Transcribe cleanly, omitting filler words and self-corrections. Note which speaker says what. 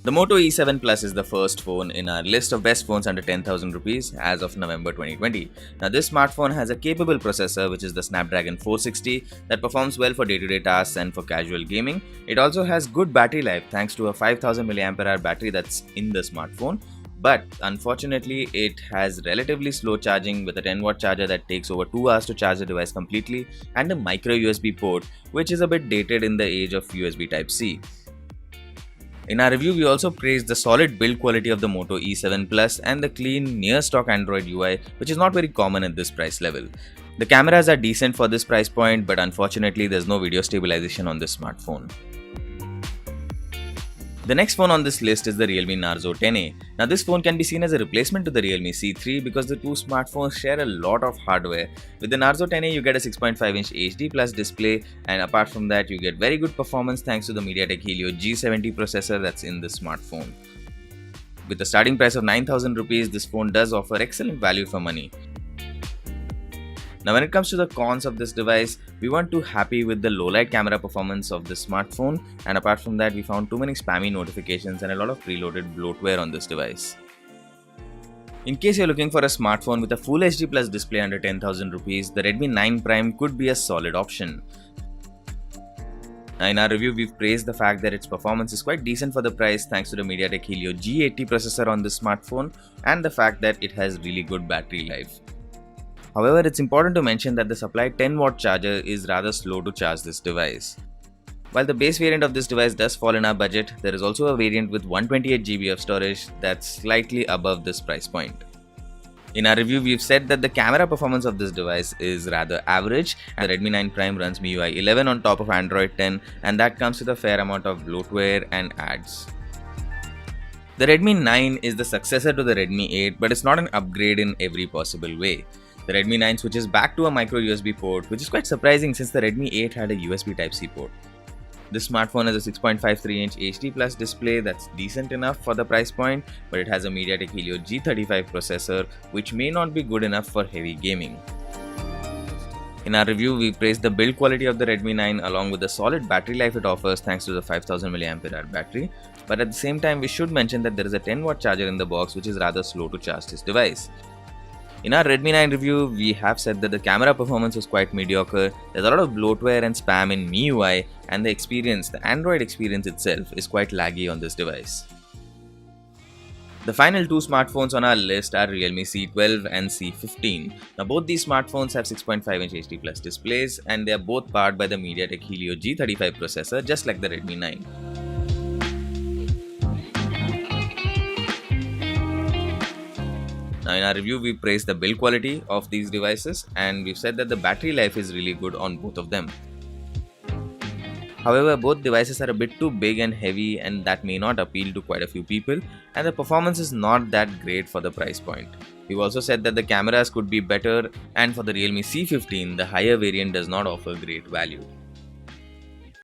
Speaker 1: The Moto E7 Plus is the first phone in our list of best phones under 10,000 rupees as of November 2020. Now, this smartphone has a capable processor, which is the Snapdragon 460, that performs well for day-to-day tasks and for casual gaming. It also has good battery life thanks to a 5000 mAh battery that's in the smartphone. But unfortunately, it has relatively slow charging with a 10-watt charger that takes over 2 hours to charge the device completely, and a micro USB port, which is a bit dated in the age of USB Type-C. In our review, we also praised the solid build quality of the Moto E7 Plus and the clean, near-stock Android UI, which is not very common at this price level. The cameras are decent for this price point, but unfortunately, there's no video stabilization on this smartphone. The next phone on this list is the Realme Narzo 10A. Now, this phone can be seen as a replacement to the Realme C3 because the two smartphones share a lot of hardware. With the Narzo 10A, you get a 6.5-inch HD Plus display, and apart from that, you get very good performance thanks to the MediaTek Helio G70 processor that's in the smartphone. With a starting price of 9,000 rupees, this phone does offer excellent value for money. Now, when it comes to the cons of this device, we weren't too happy with the low-light camera performance of this smartphone, and apart from that, we found too many spammy notifications and a lot of preloaded bloatware on this device. In case you're looking for a smartphone with a Full HD Plus display under 10,000 rupees, the Redmi 9 Prime could be a solid option. Now, in our review, we've praised the fact that its performance is quite decent for the price thanks to the MediaTek Helio G80 processor on this smartphone and the fact that it has really good battery life. However, it's important to mention that the supplied 10-watt charger is rather slow to charge this device. While the base variant of this device does fall in our budget, there is also a variant with 128 GB of storage that's slightly above this price point. In our review, we've said that the camera performance of this device is rather average, and the Redmi 9 Prime runs MIUI 11 on top of Android 10, and that comes with a fair amount of bloatware and ads. The Redmi 9 is the successor to the Redmi 8, but it's not an upgrade in every possible way. The Redmi 9 switches back to a micro USB port, which is quite surprising since the Redmi 8 had a USB Type-C port. This smartphone has a 6.53-inch HD Plus display that's decent enough for the price point, but it has a MediaTek Helio G35 processor, which may not be good enough for heavy gaming. In our review, we praised the build quality of the Redmi 9 along with the solid battery life it offers thanks to the 5000 mAh battery, but at the same time, we should mention that there is a 10-watt charger in the box, which is rather slow to charge this device. In our Redmi 9 review, we have said that the camera performance was quite mediocre, there's a lot of bloatware and spam in MIUI, and the Android experience itself is quite laggy on this device. The final two smartphones on our list are Realme C12 and C15. Now, both these smartphones have 6.5-inch HD Plus displays, and they are both powered by the MediaTek Helio G35 processor, just like the Redmi 9. Now, in our review, we praised the build quality of these devices, and we've said that the battery life is really good on both of them. However, both devices are a bit too big and heavy, and that may not appeal to quite a few people, and the performance is not that great for the price point. We've also said that the cameras could be better, and for the Realme C15, the higher variant does not offer great value.